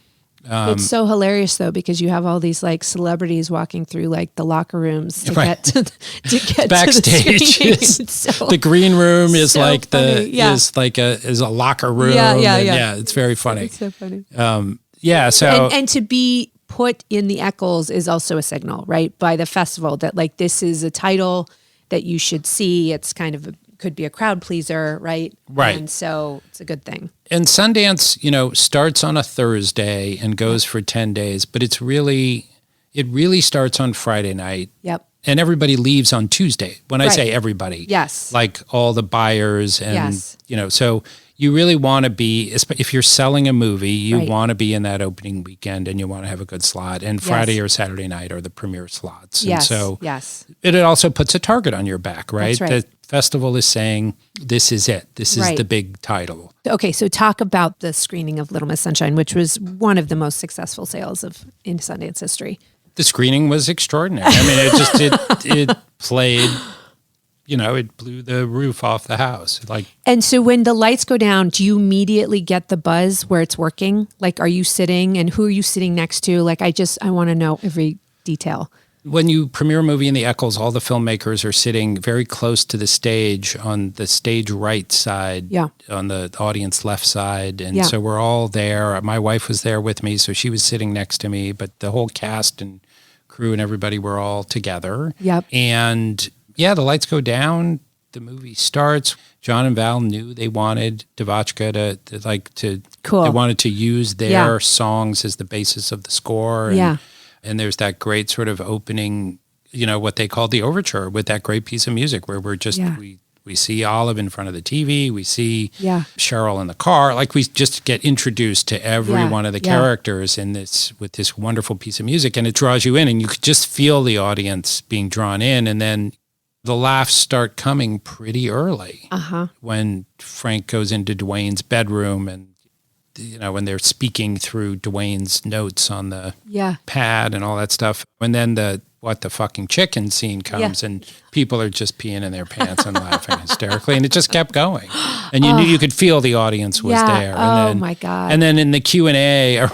it's so hilarious though, because you have all these like celebrities walking through like the locker rooms to get to backstage. To the the green room is so like funny. is a locker room. It's very funny. It's so funny. And to be put in the Eccles is also a signal, right, by the festival that like this is a title that you should see. It's kind of could be a crowd pleaser, right? Right. And so it's a good thing. And Sundance, starts on a Thursday and goes for 10 days, but it really starts on Friday night. Yep. And everybody leaves on Tuesday. When I say everybody, like all the buyers and, so you really want to be, if you're selling a movie, you want to be in that opening weekend and you want to have a good slot. And Friday or Saturday night are the premiere slots. Yes. And so it also puts a target on your back, right? That's right. The festival is saying, this is it. This is the big title. Okay, so talk about the screening of Little Miss Sunshine, which was one of the most successful sales in Sundance history. The screening was extraordinary. I mean, it played, it blew the roof off the house. And so when the lights go down, do you immediately get the buzz where it's working? Like, are you sitting and who are you sitting next to? Like, I want to know every detail. When you premiere a movie in the Eccles, all the filmmakers are sitting very close to the stage on the stage right side, on the audience left side. And so we're all there. My wife was there with me, so she was sitting next to me, but the whole cast and crew and everybody were all together. Yep. And the lights go down, the movie starts. John and Val knew they wanted Devachka to they wanted to use their songs as the basis of the score. And there's that great sort of opening, what they called the overture with that great piece of music where we're just, we see Olive in front of the TV, we see Cheryl in the car, like we just get introduced to every one of the characters in this, with this wonderful piece of music, and it draws you in and you could just feel the audience being drawn in. And then the laughs start coming pretty early when Frank goes into Dwayne's bedroom and when they're speaking through Dwayne's notes on the pad and all that stuff. And then the what the fucking chicken scene comes and people are just peeing in their pants and laughing hysterically. And it just kept going. And you knew you could feel the audience was there. And then, my God. And then in the Q&A, I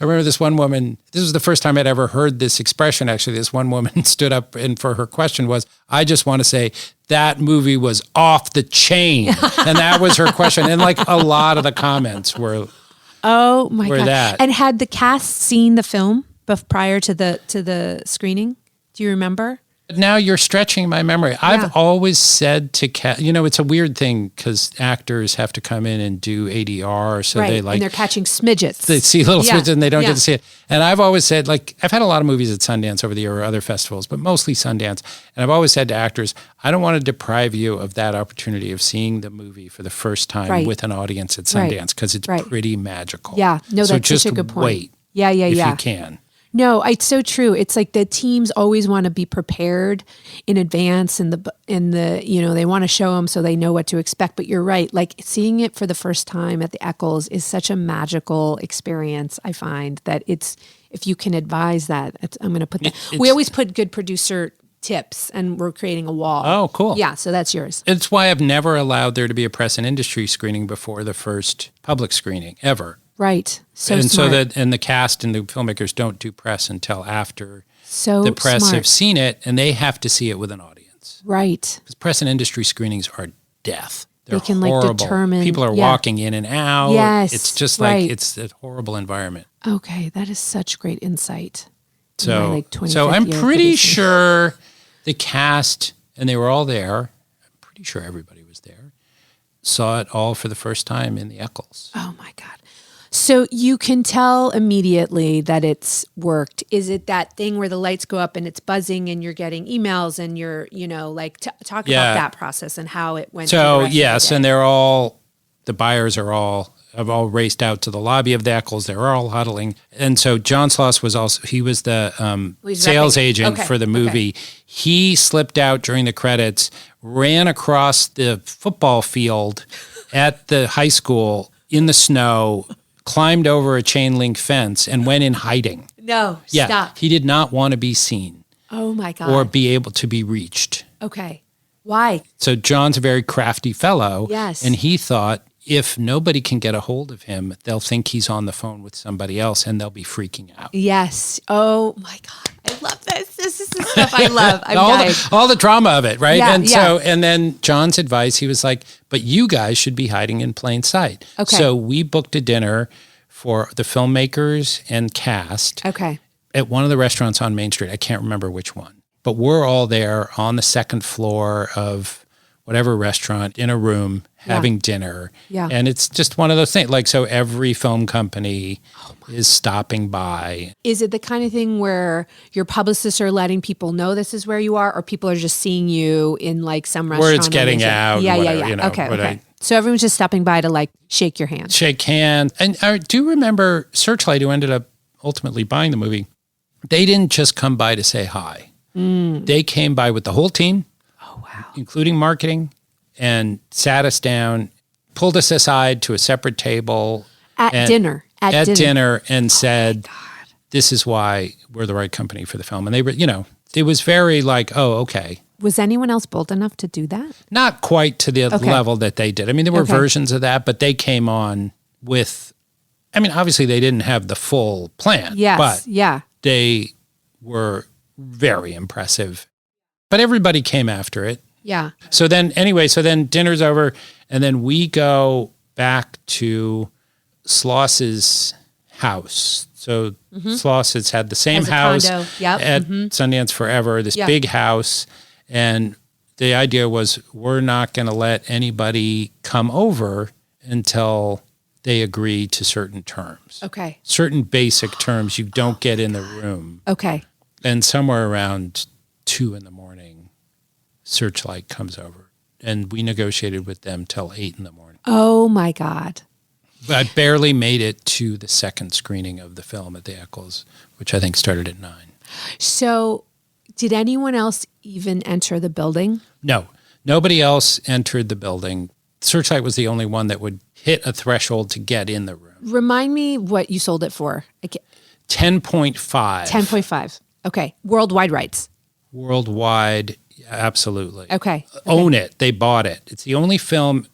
remember this one woman, this was the first time I'd ever heard this expression, actually. This one woman stood up and for her question was, I just want to say that movie was off the chain. And that was her question. And like a lot of the comments were Oh my for God. that. And had the cast seen the film prior to the screening? Do you remember? Now you're stretching my memory. I've always said to it's a weird thing because actors have to come in and do ADR, so right. they and they're catching smidgets. They see little smidgets and they don't get to see it. And I've always said, like, I've had a lot of movies at Sundance over the year or other festivals, but mostly Sundance. And I've always said to actors, I don't want to deprive you of that opportunity of seeing the movie for the first time with an audience at Sundance because it's pretty magical. Yeah, no, so that's just such a good point. Wait. Yeah, if you can. No, it's so true. It's like the teams always want to be prepared in advance, and they want to show them so they know what to expect. But you're right. Like seeing it for the first time at the Eccles is such a magical experience. I find that if you can advise that, I'm going to put that. We always put good producer tips, and we're creating a wall. Oh, cool. Yeah, so that's yours. It's why I've never allowed there to be a press and industry screening before the first public screening ever. Right. So and smart. so the cast and the filmmakers don't do press until after the press have seen it, and they have to see it with an audience. Right. Because press and industry screenings are death. They're they can horrible. determine. People are walking in and out. Yes. It's just like it's a horrible environment. Okay, that is such great insight. So I'm pretty sure the cast, and they were all there. I'm pretty sure everybody was there. Saw it all for the first time in the Eccles. Oh my God. So you can tell immediately that it's worked. Is it that thing where the lights go up and it's buzzing and you're getting emails and you're, talk about that process and how it went. So yes, and the buyers have all raced out to the lobby of the Eccles. They're all huddling. And so John Sloss he was the sales agent for the movie. Okay. He slipped out during the credits, ran across the football field at the high school in the snow, climbed over a chain link fence and went in hiding. No, stop. He did not want to be seen. Oh my God. Or be able to be reached. Okay. Why? So John's a very crafty fellow. Yes. And he thought if nobody can get a hold of him, they'll think he's on the phone with somebody else and they'll be freaking out. Yes. Oh my God. I love this. This is the stuff I love. all the drama of it, right? Yeah, and then John's advice, he was like, but you guys should be hiding in plain sight. Okay. So we booked a dinner for the filmmakers and cast at one of the restaurants on Main Street. I can't remember which one. But we're all there on the second floor of whatever restaurant in a room having dinner. Yeah. And it's just one of those things. Like, so every film company is stopping by. Is it the kind of thing where your publicists are letting people know this is where you are, or people are just seing you in like some restaurant? Where it's getting out. Yeah. You know, Okay. So everyone's just stopping by to like shake your hand. Shake hands. And I do remember Searchlight, who ended up ultimately buying the movie, they didn't just come by to say hi. They came by with the whole team. Oh, wow. Including marketing, and sat us down, pulled us aside to a separate table. At dinner and said, this is why we're the right company for the film. And they were, it was very like, oh, okay. Was anyone else bold enough to do that? Not quite to the level that they did. I mean, there were versions of that, but they came on with, obviously they didn't have the full plan. Yes, but they were very impressive. But everybody came after it. Yeah. So then dinner's over, and then we go back to Sloss's house. So Sloss has had the same house at Sundance forever, this big house. And the idea was we're not going to let anybody come over until they agree to certain terms. Okay. Certain basic terms you don't get in the room. Okay. And somewhere around 2 a.m, Searchlight comes over, and we negotiated with them till 8 a.m. Oh my God. I barely made it to the second screening of the film at the Eccles, which I think started at 9. So did anyone else even enter the building? No, nobody else entered the building. Searchlight was the only one that would hit a threshold to get in the room. Remind me what you sold it for. 10.5. 10.5. Okay. Worldwide rights. Worldwide, absolutely. Okay. Own it. They bought it. It's the only film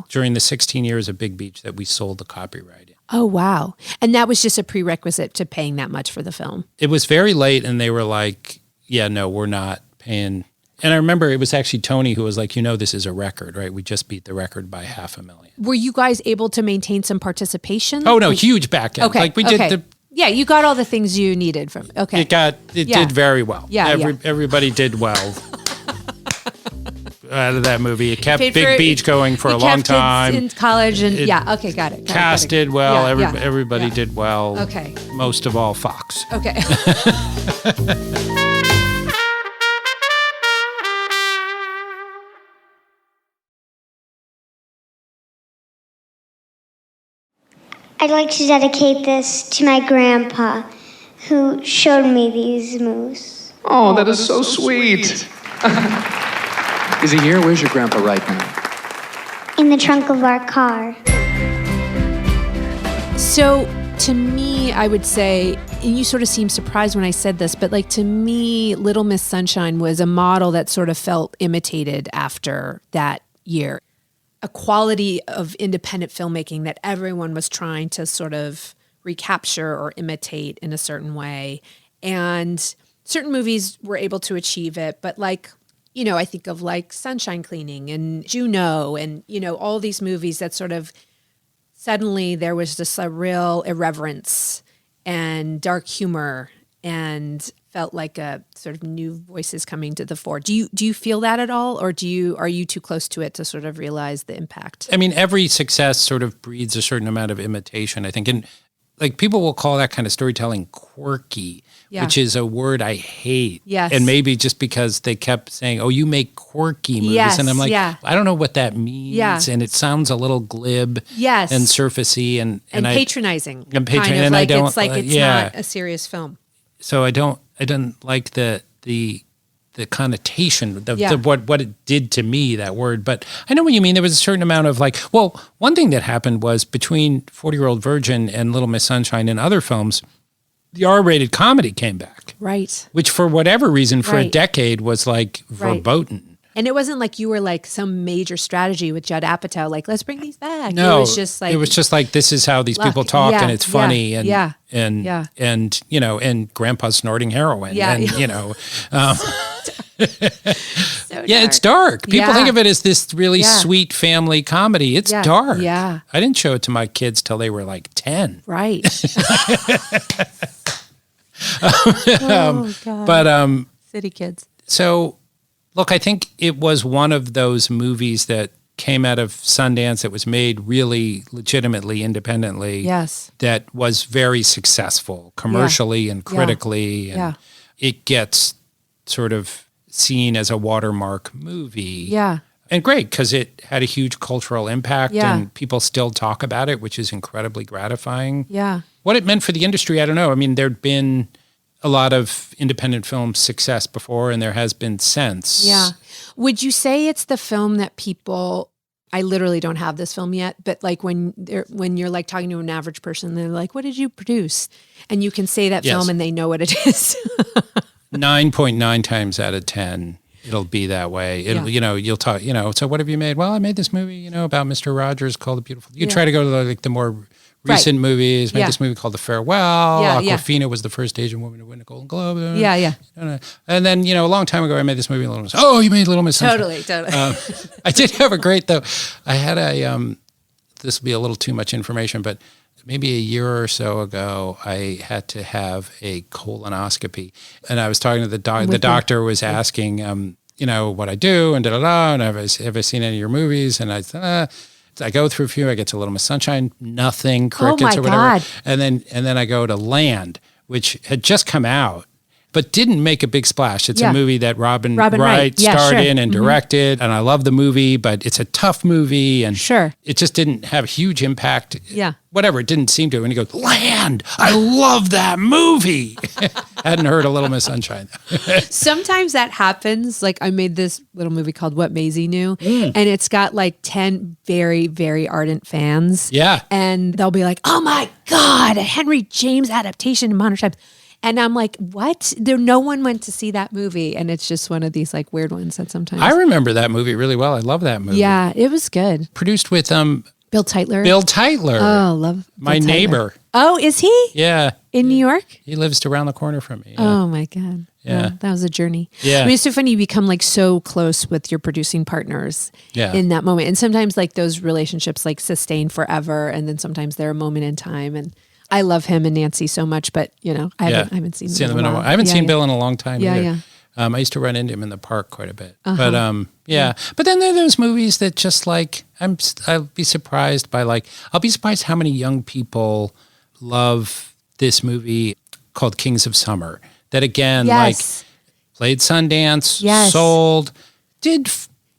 during the 16 years of Big Beach that we sold the copyright in. Oh, wow. And that was just a prerequisite to paying that much for the film. It was very late, and they were like, yeah, no, we're not paying And I remember it was actually Tony who was like, this is a record, right? We just beat the record by 500,000. Were you guys able to maintain some participation? Oh, no, huge back end. Okay. Like we did Yeah, you got all the things you needed from. Okay. It did very well. Yeah, everybody did well out of that movie. It kept Paid Big for- Beach going for a long kept it time. in college and okay, got it. Cast did well. Yeah, Everybody yeah. did well. Okay. Most of all, Fox. Okay. I'd like to dedicate this to my grandpa, who showed me these moves. Oh, that is so sweet. Is he here? Where's your grandpa right now? In the trunk of our car. So to me, I would say, and you sort of seemed surprised when I said this, but like to me, Little Miss Sunshine was a model that sort of felt imitated after that year. A quality of independent filmmaking that everyone was trying to sort of recapture or imitate in a certain way. And certain movies were able to achieve it, but like, I think of like Sunshine Cleaning and Juno and, all these movies that sort of suddenly there was just a real irreverence and dark humor and felt like a sort of new voices coming to the fore. Do you feel that at all, or are you too close to it to sort of realize the impact? I mean, every success sort of breeds a certain amount of imitation, I think. And like people will call that kind of storytelling quirky, which is a word I hate. Yes. And maybe just because they kept saying, oh, you make quirky movies. Yes, and I'm like, yeah. I don't know what that means. Yeah. And it sounds a little glib Yes. and surfacey and patronizing. And kind of and like I don't, it's like it's not a serious film. So I didn't like the connotation of Yeah. what it did to me, that word. But I know what you mean. There was a certain amount of like, well, one thing that happened was between 40-Year-Old Virgin and Little Miss Sunshine and other films, the R-rated comedy came back. Right. Which for whatever reason for a Right. decade was like verboten. And it wasn't like you were like some major strategy with Judd Apatow, like, let's bring these back. No, it was just like this is how these luck. people talk, Yeah, and it's funny, yeah, and yeah. and Grandpa's snorting heroin, Yeah, and yeah. So yeah, it's dark. dark. People Yeah. think of it as this really Yeah. sweet family comedy. It's Yeah, dark. yeah. I didn't show it to my kids till they were like 10. Right. Oh, God. But City kids. so, look, I think it was one of those movies that came out of Sundance that was made really legitimately, independently. Yes. That was very successful commercially and critically. And Yeah. it gets sort of seen as a watermark movie. Yeah. And great, because it had a huge cultural impact Yeah. and people still talk about it, which is incredibly gratifying. Yeah. What it meant for the industry, I don't know. I mean, there'd been a lot of independent film success before, and there has been since. Yeah. Would you say it's the film that people, I literally don't have this film yet, but like when you're like talking to an average person, they're like, what did you produce? And you can say that Yes. film and they know what it is. 9.9 times out of 10, it'll be that way. It'll, you'll talk, so what have you made? Well, I made this movie, about Mr. Rogers called The Beautiful. You try to go to the more recent movies. Made this movie called The Farewell. Awkwafina was the first Asian woman to win a Golden Globe. Yeah. And then, a long time ago, I made this movie, Little Miss. Oh, you made Little Miss Sunshine. Totally. I did have a great, though. I had this will be a little too much information, but maybe a year or so ago, I had to have a colonoscopy. And I was talking to the doctor. The doctor was asking, what I do and da-da-da, and have I seen any of your movies? And I said, I go through a few. I get to Little Miss Sunshine, nothing, crickets or whatever. God. And then I go to Land, which had just come out, but didn't make a big splash. It's a movie that Robin Wright starred in and directed, and I love the movie, but it's a tough movie, and it just didn't have a huge impact. Yeah. Whatever, it didn't seem to. And he goes, Land, I love that movie. Hadn't heard of Little Miss Sunshine. Sometimes that happens. Like I made this little movie called What Maisie Knew, and it's got like 10 very, very ardent fans. Yeah. And they'll be like, oh my God, a Henry James adaptation in modern times. And I'm like, what? No one went to see that movie. And it's just one of these like weird ones that sometimes. I remember that movie really well. I love that movie. Yeah, it was good. Produced with Bill Tytler. Bill Tytler. Oh, love my Bill Tytler. neighbor. Oh, is he? Yeah. In New York? He lives around the corner from me. Yeah. Oh my God. Yeah. Well, that was a journey. Yeah. I mean, it's so funny. You become like so close with your producing partners in that moment. And sometimes like those relationships like sustain forever. And then sometimes they're a moment in time. And I love him and Nancy so much, but I haven't seen them in a while. I haven't seen Bill in a long time either. Yeah. I used to run into him in the park quite a bit. But But then there are those movies that just like, I'll be surprised how many young people love this movie called Kings of Summer. That again, like played Sundance, sold, did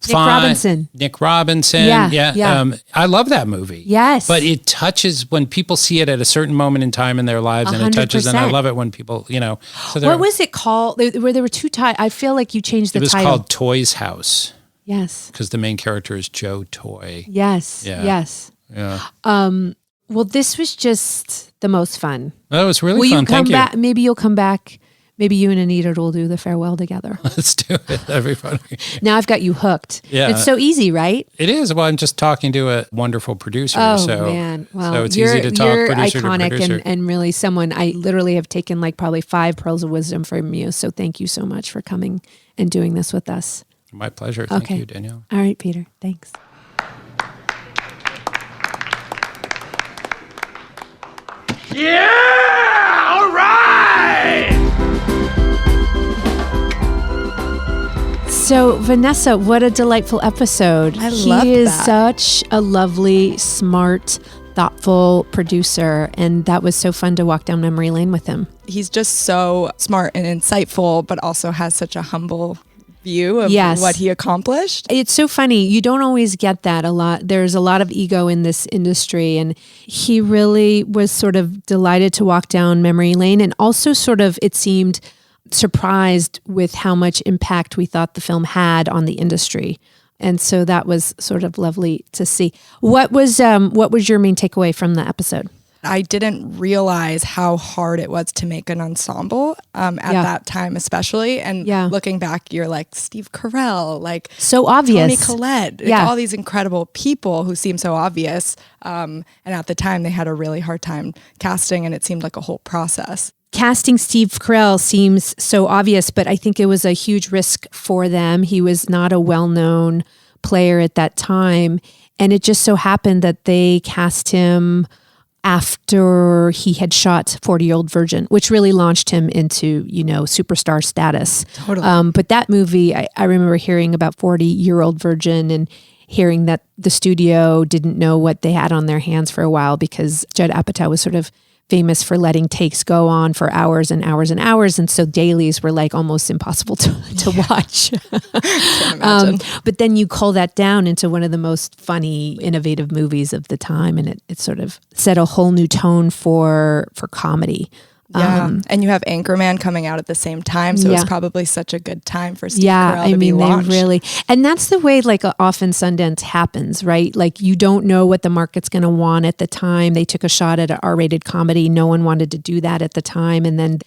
fine. Nick Robinson. Yeah. I love that movie. Yes. But it touches when people see it at a certain moment in time in their lives, 100%. And it touches, and I love it when people, So what was it called? Where there were two titles. I feel like you changed the title. It was called Toy's House. Yes. Because the main character is Joe Toy. Yes. Yeah. Yes. Yeah. Well, this was just the most fun. That was really fun. Thank you. Maybe you'll come back. Maybe you and Anita will do the farewell together. Let's do it. That'd be funny. Now I've got you hooked. Yeah. It's so easy, right? It is. Well, I'm just talking to a wonderful producer. Oh, man. Well, so it's easy to talk producer iconic to producer. And really someone I literally have taken like probably 5 pearls of wisdom from you. So thank you so much for coming and doing this with us. My pleasure. Thank you, Danielle. All right, Peter. Thanks. Yeah! All right! So, Vanessa, what a delightful episode. I love that. He is such a lovely, smart, thoughtful producer, and that was so fun to walk down memory lane with him. He's just so smart and insightful, but also has such a humble view of what he accomplished. It's so funny. You don't always get that a lot. There's a lot of ego in this industry, and he really was sort of delighted to walk down memory lane, and also sort of, it seemed, surprised with how much impact we thought the film had on the industry. And so that was sort of lovely to see. What was your main takeaway from the episode? I didn't realize how hard it was to make an ensemble at that time, especially. And looking back, you're like Steve Carrell, like so obvious, Toni Collette, like all these incredible people who seem so obvious. And at the time, they had a really hard time casting, and it seemed like a whole process. Casting Steve Carrell seems so obvious, but I think it was a huge risk for them. He was not a well-known player at that time. And it just so happened that they cast him after he had shot 40-Year-Old Virgin, which really launched him into, superstar status. Totally. But that movie, I remember hearing about 40-Year-Old Virgin and hearing that the studio didn't know what they had on their hands for a while because Judd Apatow was sort of famous for letting takes go on for hours and hours and hours. And so dailies were like almost impossible to watch. Can't imagine. But then you cull that down into one of the most funny, innovative movies of the time. And it sort of set a whole new tone for comedy. Yeah, and you have Anchorman coming out at the same time, so it's probably such a good time for Steve Carell to be launched. They really, and that's the way like often Sundance happens, right? Like you don't know what the market's going to want at the time. They took a shot at an R-rated comedy. No one wanted to do that at the time, and then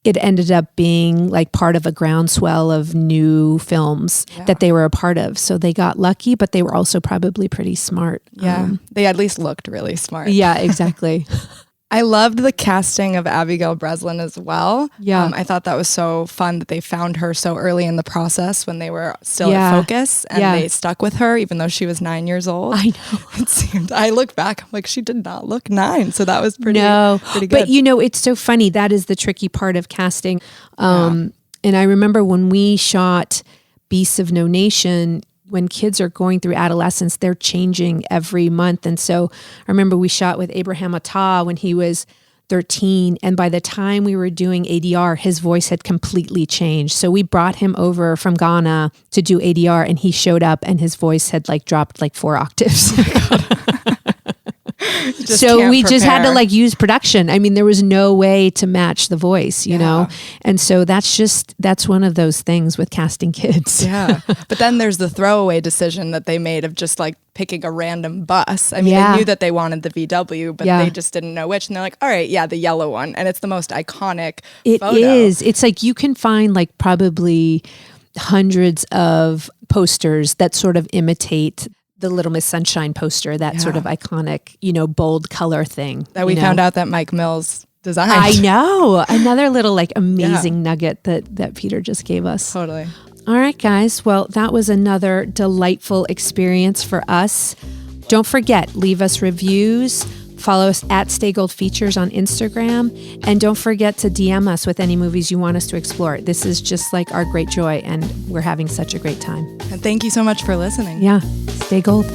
it ended up being like part of a groundswell of new films that they were a part of. So they got lucky, but they were also probably pretty smart. Yeah, they at least looked really smart. Yeah, exactly. I loved the casting of Abigail Breslin as well. Yeah. I thought that was so fun that they found her so early in the process when they were still at Focus, and they stuck with her even though she was 9 years old. I know. It seemed, I look back, I'm like, she did not look 9. So that was pretty good. But it's so funny. That is the tricky part of casting. And I remember when we shot Beasts of No Nation, when kids are going through adolescence, they're changing every month. And so I remember we shot with Abraham Attah when he was 13. And by the time we were doing ADR, his voice had completely changed. So we brought him over from Ghana to do ADR, and he showed up and his voice had like dropped like 4 octaves. So we just had to like use production. I mean, there was no way to match the voice, you know? And so that's one of those things with casting kids. Yeah. But then there's the throwaway decision that they made of just like picking a random bus. I mean, they knew that they wanted the VW, but they just didn't know which. And they're like, all right, the yellow one. And it's the most iconic photo. It is. It's like you can find like probably hundreds of posters that sort of imitate the Little Miss Sunshine poster, that sort of iconic, bold color thing. That we found out that Mike Mills designed. I know. Another little amazing nugget that Peter just gave us. Totally. All right, guys. Well, that was another delightful experience for us. Don't forget, leave us reviews. Follow us at Stay Gold Features on Instagram. And don't forget to DM us with any movies you want us to explore. This is just our great joy, and we're having such a great time. And thank you so much for listening. Yeah. Stay gold.